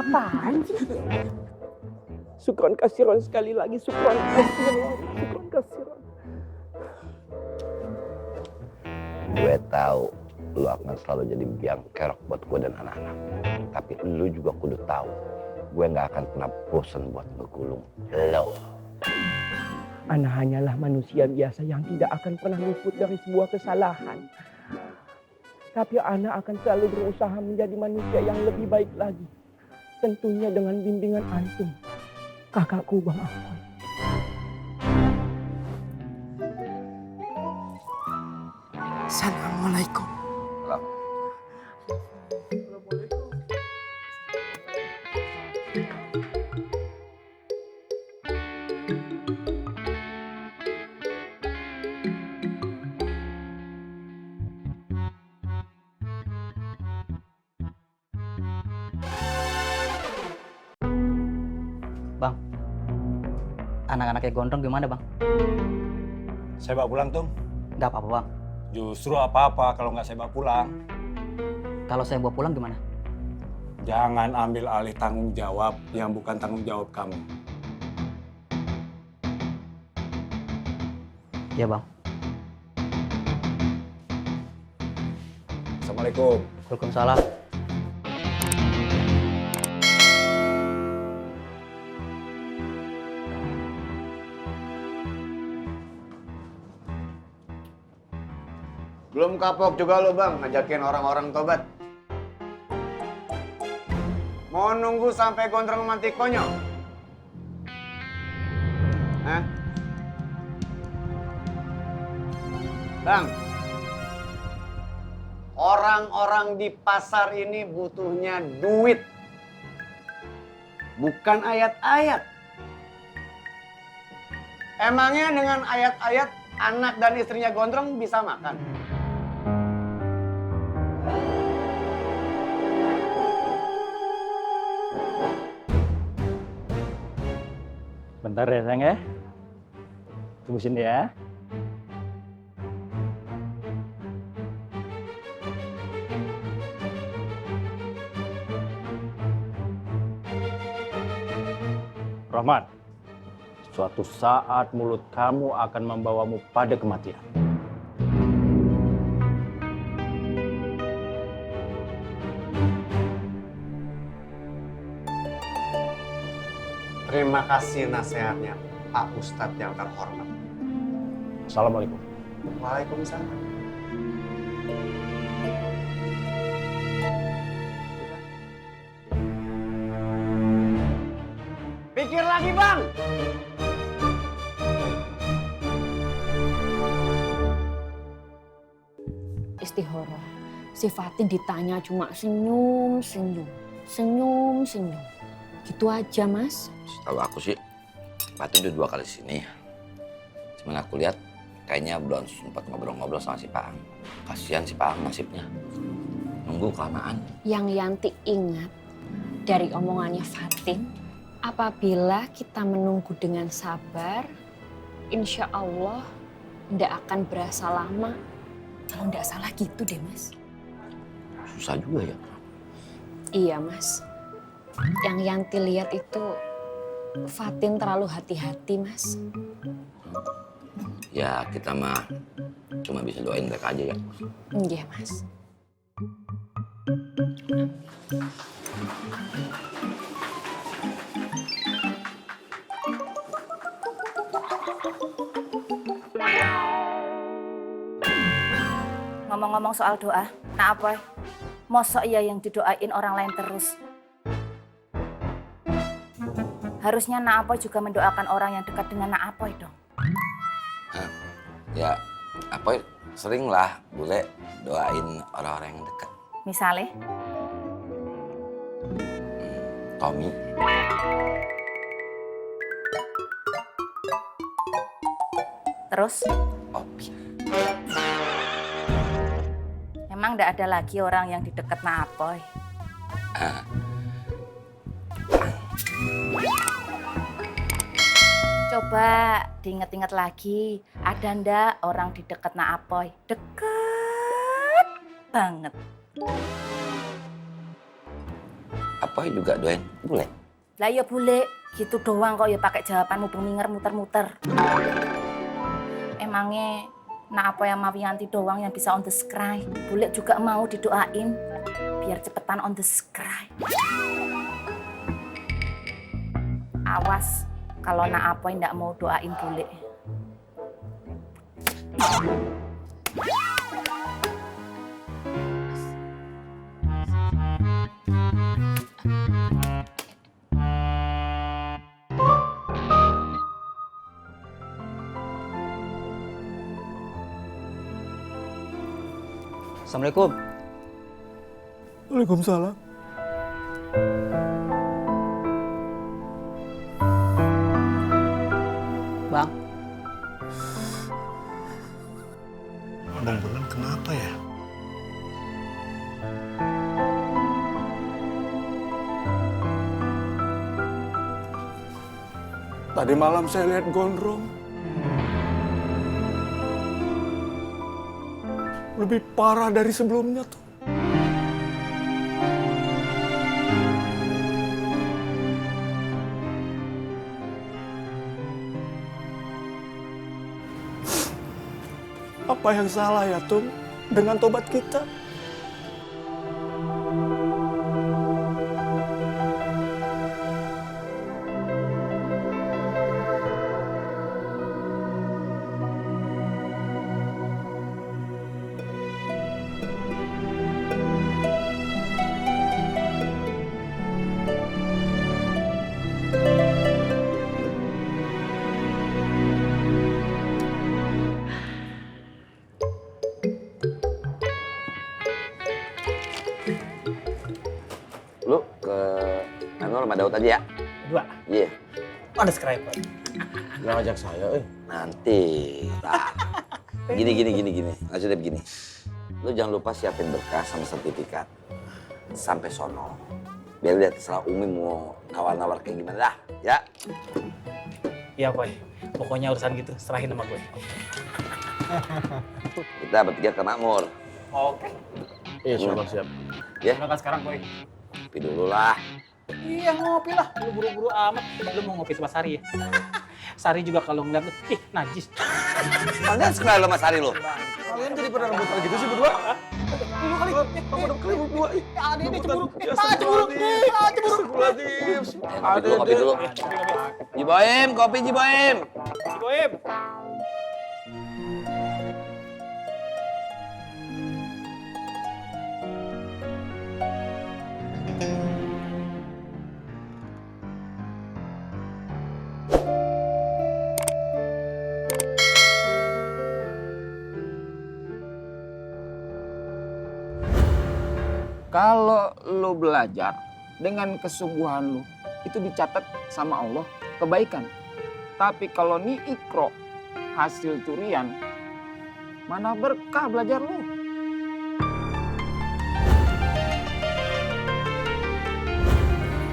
apaan sih? Syukron kasiron sekali lagi, syukron kasiron, syukron kasiron. Gue tahu lu akan selalu jadi biang kerok buat gue dan anak-anak. Tapi lu juga kudu tahu, gue nggak akan pernah bosan buat ngegulung lo. Ana hanyalah manusia biasa yang tidak akan pernah luput dari sebuah kesalahan. Tapi Ana akan selalu berusaha menjadi manusia yang lebih baik lagi. Tentunya dengan bimbingan antum, kakakku Bang Apoy. Assalamualaikum. Bang, anak-anaknya Gondrong gimana bang? Saya bawa pulang, Tung. Nggak apa-apa bang. Justru apa-apa kalau nggak saya bawa pulang. Kalau saya bawa pulang gimana? Jangan ambil alih tanggung jawab yang bukan tanggung jawab kamu. Iya bang. Assalamualaikum. Waalaikumsalam. Belum kapok juga lo bang, ngajakin orang-orang tobat. Mau nunggu sampai Gondrong mati konyol? Hah? Bang, orang-orang di pasar ini butuhnya duit. Bukan ayat-ayat. Emangnya dengan ayat-ayat anak dan istrinya Gondrong bisa makan? Bentar ya sayang ya. Tunggu sini ya. Rahmat, suatu saat mulut kamu akan membawamu pada kematian. Terima kasih nasihatnya Pak Ustadz yang terhormat. Assalamualaikum. Waalaikumsalam. Pikir lagi bang. Istihoroh, si Fatin ditanya cuma senyum-senyum, senyum-senyum. Gitu aja mas. Setahu aku sih, Fatin udah 2 kali sini. Cuman aku lihat kayaknya belum sempat ngobrol-ngobrol sama si Paang. Kasihan si Paang nasibnya. Nunggu kelamaan. Yang Yanti ingat dari omongannya Fatin, apabila kita menunggu dengan sabar, insya Allah tidak akan berasa lama. Kalau tidak salah gitu deh mas. Susah juga ya. Iya mas. Yang Yanti lihat itu Fatin terlalu hati-hati mas. Ya kita mah cuma bisa doain mereka aja ya. Iya mas. Ngomong-ngomong soal doa, nah apa? Mosok iya yang didoain orang lain terus? Harusnya Nak Apoy juga mendoakan orang yang dekat dengan Nak Apoy dong. Ya, apa sering lah bule doain orang-orang yang dekat. Misalnya? Tommy. Terus? Opi. Emang nggak ada lagi orang yang di dekat Nak Apoy? Coba diinget-inget lagi, ada ndak orang di dekat Nak Apoy? Deket banget. Apa juga doain bule? Lah ya bule, gitu doang kok ya pakai jawabanmu benginger muter-muter. Emangnya nak apa yang Mawianti doang yang bisa on the scry. Bule juga mau didoain biar cepetan on the scry. Awas kalau nak apa ndak mau doain bule. Assalamualaikum. Waalaikumsalam. Bang, Bang Bulan kenapa ya? Tadi malam saya lihat gondrong. Lebih parah dari sebelumnya tuh. Apa yang salah ya, Tum, dengan tobat kita? Lu ke rumah Daud aja ya? Dua. Iya. Ada subscriber. Gak ajak saya, Nanti. Ntar. Gini. Maksudnya begini. Lu jangan lupa siapin berkas sama sertifikat. Sampai sono. Biar lihat terserah Umi mau nawar-nawar kayak gimana dah. Ya. Iya, Boy. Pokoknya urusan gitu, serahin sama gue. Kita bertiga ke Makmur. Oke. Iya, siap. Ya. Berangkat sekarang, Boy. Kopi dulu lah. Iya, ngopi lah. Lu buru-buru amat. Lu mau ngopi sama Sari ya? Sari juga kalau ngeliat lu, ih, najis. Kalian sekolah lo Mas Ari lo. Kalian jadi pada rebutan gitu sih berdua? Dulu kali. Kali berdua. Ada ini cemburu. Cemburu. Kopi dulu. Jiboim, kopi Jiboim. Si Boim. Kalau lo belajar dengan kesungguhan lo, itu dicatat sama Allah kebaikan. Tapi kalau ni ikro hasil curian, mana berkah belajar lo?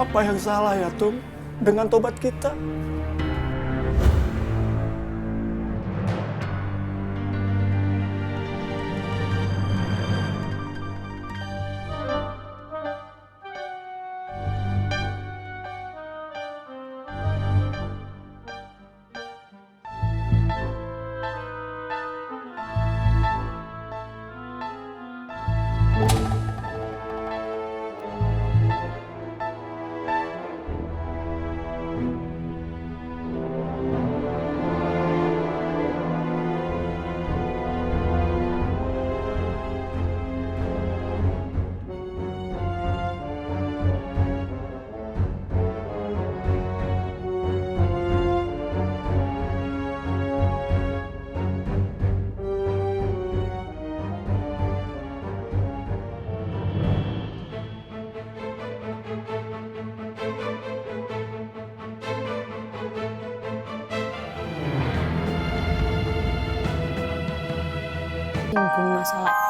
Apa yang salah ya, Tum, dengan tobat kita? Nyinggung masalah